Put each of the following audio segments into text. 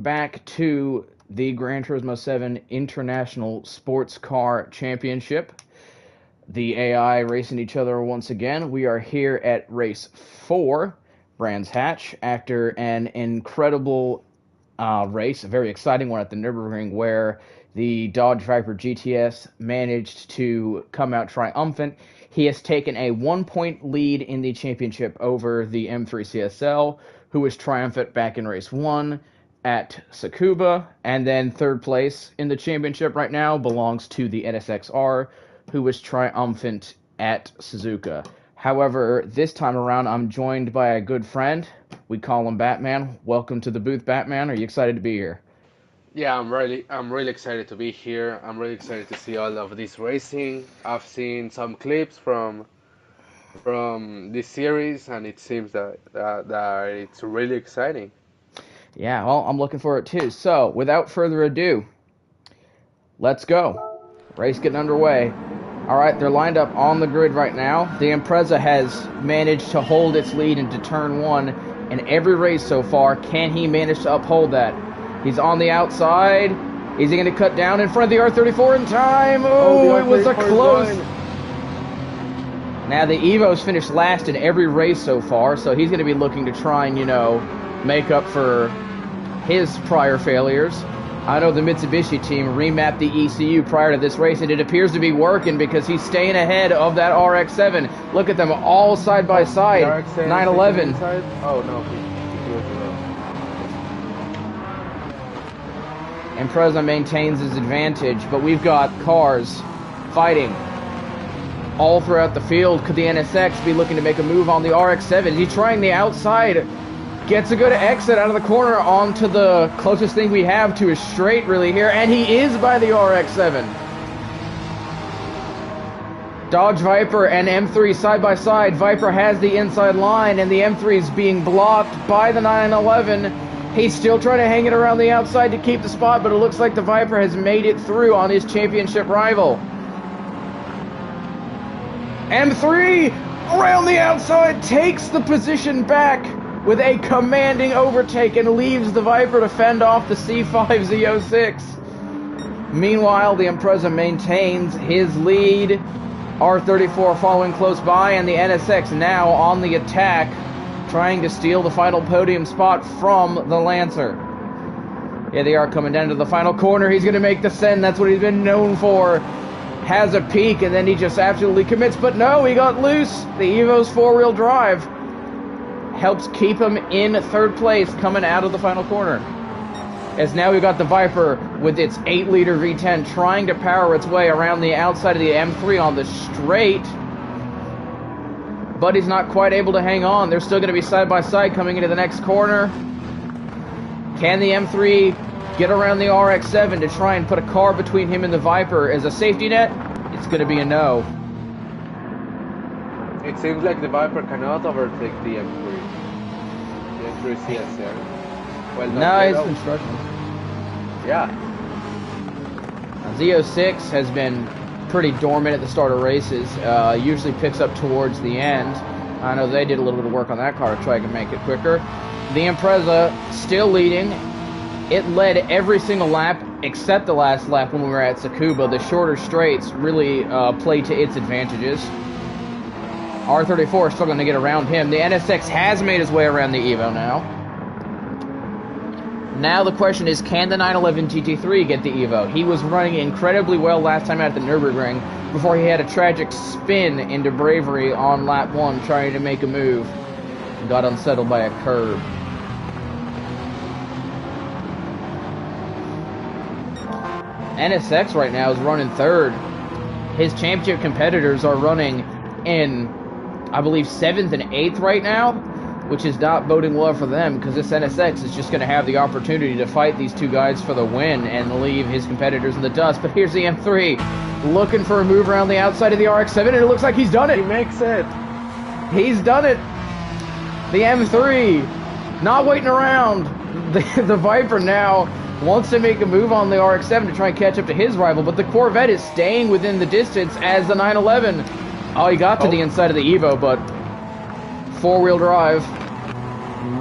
Back to the Gran Turismo 7 International Sports Car Championship. The AI racing each other once again. We are here at race 4, Brands Hatch, after an incredible race, a very exciting one at the Nurburgring, where the Dodge Viper GTS managed to come out triumphant. He has taken a 1-point lead in the championship over the M3 CSL, who was triumphant back in race 1 at Tsukuba, and then third place in the championship right now belongs to the NSX-R, who was triumphant at Suzuka. However, this time around, I'm joined by a good friend. We call him Batman. Welcome to the booth, Batman. Are you excited to be here? Yeah, I'm really excited to be here. I'm really excited to see all of this racing. I've seen some clips from this series, and it seems that it's really exciting. Yeah, well, I'm looking for it too. So, without further ado, let's go. Race getting underway. All right, they're lined up on the grid right now. The Impreza has managed to hold its lead into turn 1 in every race so far. Can he manage to uphold that? He's on the outside. Is he going to cut down in front of the R34 in time? Oh, it was a close. Now, the Evo's finished last in every race so far, so he's going to be looking to try and, make up for his prior failures. I know the Mitsubishi team remapped the ECU prior to this race, and it appears to be working because he's staying ahead of that RX-7. Look at them all side by side. 911. Oh no, Impreza maintains his advantage, but we've got cars fighting all throughout the field. Could the NSX be looking to make a move on the RX-7? He's trying the outside. Gets a good exit out of the corner onto the closest thing we have to a straight, really, here. And he is by the RX-7. Dodge Viper and M3 side by side. Viper has the inside line, and the M3 is being blocked by the 911. He's still trying to hang it around the outside to keep the spot, but it looks like the Viper has made it through on his championship rival. M3 around the outside takes the position back with a commanding overtake and leaves the Viper to fend off the C5 Z06. Meanwhile, the Impreza maintains his lead. R34 following close by, and the NSX now on the attack, trying to steal the final podium spot from the Lancer. Yeah, they are coming down to the final corner. He's going to make the send. That's what he's been known for. Has a peek, and then he just absolutely commits. But no, he got loose. The Evo's four-wheel drive helps keep him in third place coming out of the final corner. As now we've got the Viper with its 8-liter V10 trying to power its way around the outside of the M3 on the straight. But he's not quite able to hang on. They're still going to be side by side coming into the next corner. Can the M3 get around the RX-7 to try and put a car between him and the Viper as a safety net? It's going to be a no. It seems like the Viper cannot overtake the M3. The M3 CSL. Well, nice construction. Yeah. Z06 has been pretty dormant at the start of races. Usually picks up towards the end. I know they did a little bit of work on that car to try to make it quicker. The Impreza still leading. It led every single lap except the last lap when we were at Tsukuba. The shorter straights really played to its advantages. R34 is struggling to get around him. The NSX has made his way around the Evo now. Now the question is, can the 911 GT3 get the Evo? He was running incredibly well last time out at the Nurburgring before he had a tragic spin into bravery on lap 1 trying to make a move and got unsettled by a curb. NSX right now is running third. His championship competitors are running in, I believe, 7th and 8th right now, which is not boding well for them because this NSX is just going to have the opportunity to fight these two guys for the win and leave his competitors in the dust. But here's the M3 looking for a move around the outside of the RX-7, and it looks like he's done it. He makes it. He's done it. The M3 not waiting around. The Viper now wants to make a move on the RX-7 to try and catch up to his rival, but the Corvette is staying within the distance as the 911. Oh, he got to the inside of the Evo, but four-wheel drive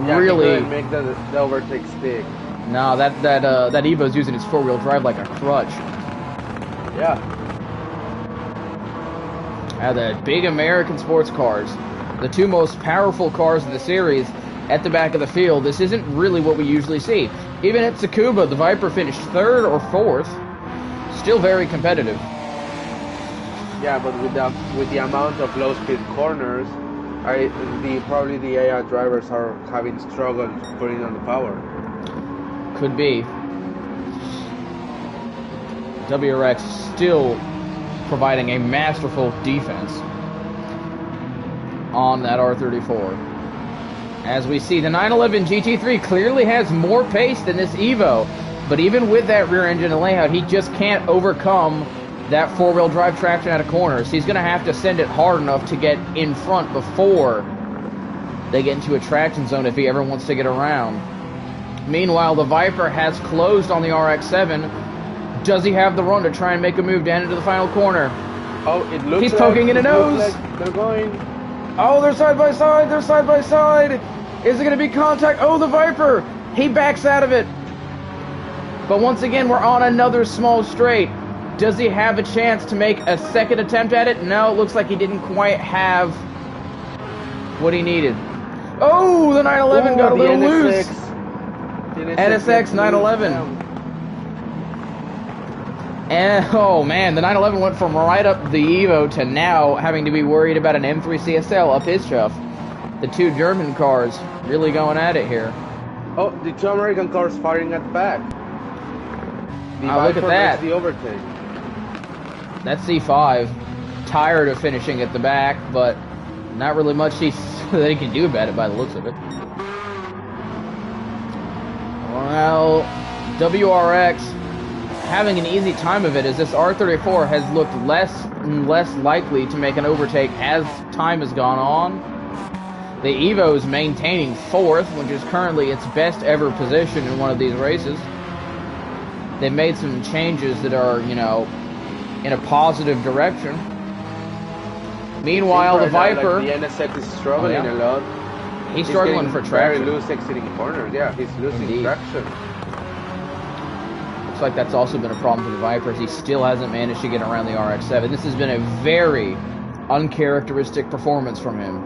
Yeah, really he couldn't make the overtake stick. No, that Evo's using its four-wheel drive like a crutch. Yeah. The big American sports cars, the two most powerful cars in the series, at the back of the field. This isn't really what we usually see. Even at Tsukuba, the Viper finished 3rd or 4th. Still very competitive. Yeah, but with the amount of low-speed corners, probably the AI drivers are having struggle putting on the power. Could be. WRX still providing a masterful defense on that R34. As we see, the 911 GT3 clearly has more pace than this Evo, but even with that rear engine layout, he just can't overcome that four-wheel drive traction out of corners. He's going to have to send it hard enough to get in front before they get into a traction zone if he ever wants to get around. Meanwhile, the Viper has closed on the RX-7. Does he have the run to try and make a move down into the final corner? Oh, it looks He's poking in a nose. Like they're going. Oh, they're side by side. They're side by side. Is it going to be contact? Oh, the Viper. He backs out of it. But once again, we're on another small straight. Does he have a chance to make a second attempt at it? No, it looks like he didn't quite have what he needed. Oh, the 911 got a little loose. NSX 911. And, oh man, the 911 went from right up the Evo to now having to be worried about an M3 CSL up his chuff. The two German cars really going at it here. Oh, the two American cars firing at the back. Look at that. The overtake. That's C5. Tired of finishing at the back, but not really much that he can do about it by the looks of it. Well, WRX having an easy time of it as this R34 has looked less and less likely to make an overtake as time has gone on. The Evo is maintaining 4th, which is currently its best ever position in one of these races. They've made some changes that are, you know, in a positive direction. Meanwhile, the Viper... Like the NSX is struggling a lot. He's struggling for traction. Very loose exiting corners. Yeah, he's losing traction. Looks like that's also been a problem for the Vipers. He still hasn't managed to get around the RX-7. This has been a very uncharacteristic performance from him.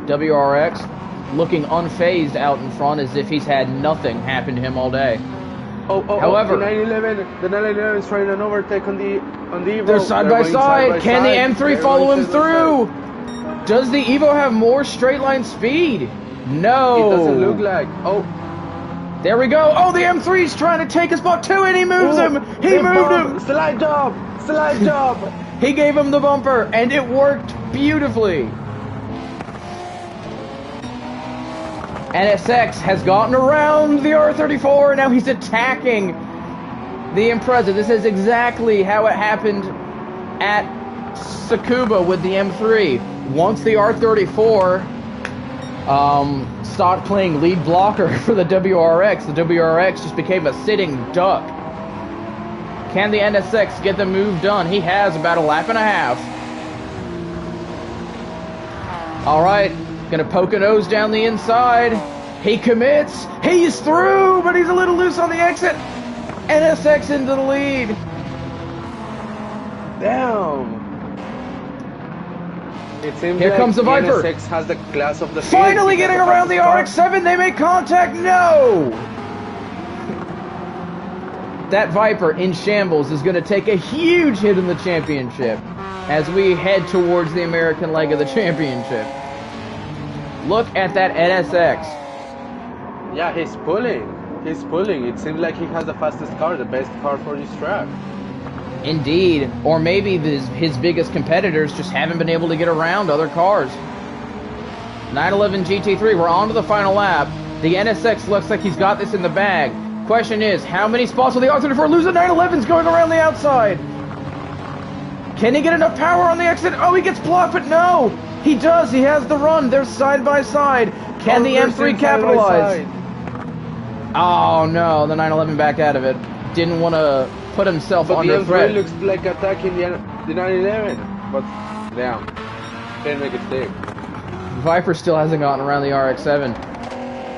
WRX looking unfazed out in front as if he's had nothing happen to him all day. However, the 911 is trying an overtake on the Evo. They're side by side. Can the M3 follow him through? Does the Evo have more straight line speed? No. It doesn't look like. Oh. There we go. Oh, the M3's trying to take a spot too, and he moves him. He moved him. Slide job. Slide job. He gave him the bumper, and it worked beautifully. NSX has gotten around the R34, and now he's attacking the Impreza. This is exactly how it happened at Tsukuba with the M3. Once the R34 stopped playing lead blocker for the WRX just became a sitting duck. Can the NSX get the move done? He has about a lap and a half. All right. Gonna poke a nose down the inside. He commits. He's through, but he's a little loose on the exit. NSX into the lead. Damn. It seems Here like comes the Viper. NSX has the class of the Finally getting around the RX-7. They make contact. No. That Viper in shambles is going to take a huge hit in the championship as we head towards the American leg of the championship. Look at that NSX. Yeah, he's pulling. He's pulling. It seems like he has the fastest car, the best car for this track. Indeed. Or maybe his biggest competitors just haven't been able to get around other cars. 911 GT3, we're on to the final lap. The NSX looks like he's got this in the bag. Question is, how many spots will the R34 lose? The 911's going around the outside. Can he get enough power on the exit? Oh, he gets blocked, but no! He does. He has the run. They're side by side. Can the M3 capitalize? Oh no, the 911 back out of it. Didn't want to put himself under threat. But the M3 looks like attacking the 911. But damn, can't make it stick. Viper still hasn't gotten around the RX-7.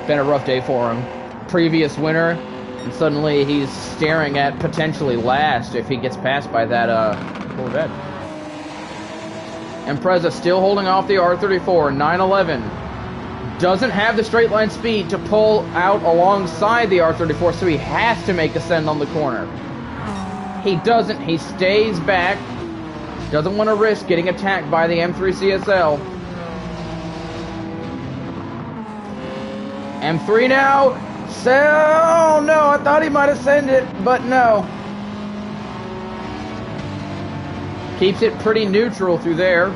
Been a rough day for him. Previous winner, and suddenly he's staring at potentially last if he gets passed by that Corvette. Impreza still holding off the R34, 911. Doesn't have the straight line speed to pull out alongside the R34, so he has to make a send on the corner. He doesn't. He stays back. Doesn't want to risk getting attacked by the M3 CSL. M3 now. Oh no, I thought he might have sent it, but no. Keeps it pretty neutral through there.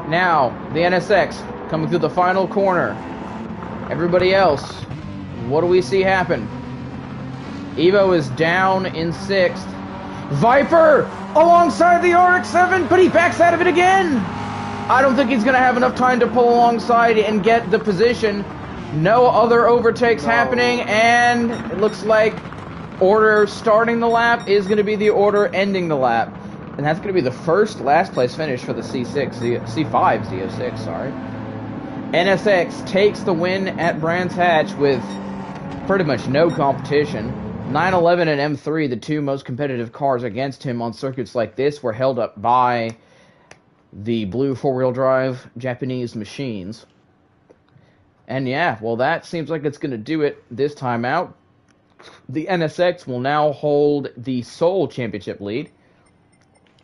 Now, the NSX coming through the final corner. Everybody else, what do we see happen? Evo is down in 6th. Viper alongside the RX-7, but he backs out of it again. I don't think he's going to have enough time to pull alongside and get the position. No other overtakes happening, and it looks like order starting the lap is going to be the order ending the lap. And that's going to be the first last place finish for the C5 Z06, sorry. NSX takes the win at Brands Hatch with pretty much no competition. 911 and M3, the two most competitive cars against him on circuits like this, were held up by the blue four-wheel drive Japanese machines. And yeah, well, that seems like it's going to do it this time out. The NSX will now hold the sole championship lead.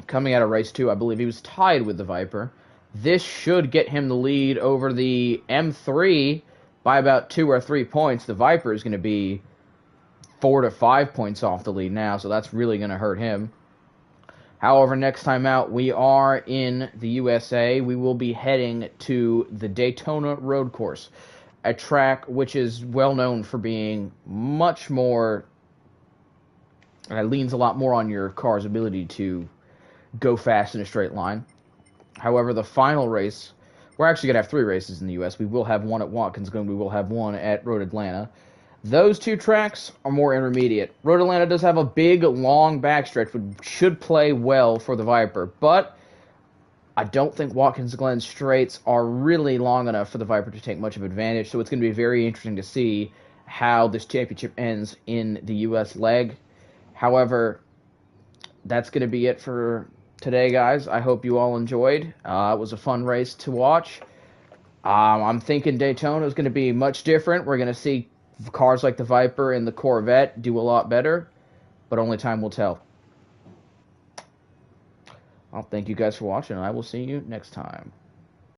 Coming out of race 2, I believe he was tied with the Viper. This should get him the lead over the M3 by about 2 or 3 points. The Viper is going to be 4 to 5 points off the lead now, so that's really going to hurt him. However, next time out, we are in the USA. We will be heading to the Daytona Road Course, a track which is well known for being much more, leans a lot more on your car's ability to go fast in a straight line. However, the final race, we're actually going to have 3 races in the U.S. We will have one at Watkins Glen. We will have one at Road Atlanta. Those 2 tracks are more intermediate. Road Atlanta does have a big, long backstretch, which should play well for the Viper. But I don't think Watkins Glen straights are really long enough for the Viper to take much of advantage. So it's going to be very interesting to see how this championship ends in the U.S. leg. However, that's going to be it for today, guys. I hope you all enjoyed. It was a fun race to watch. I'm thinking Daytona is going to be much different. We're going to see cars like the Viper and the Corvette do a lot better, but only time will tell. I'll thank you guys for watching, and I will see you next time.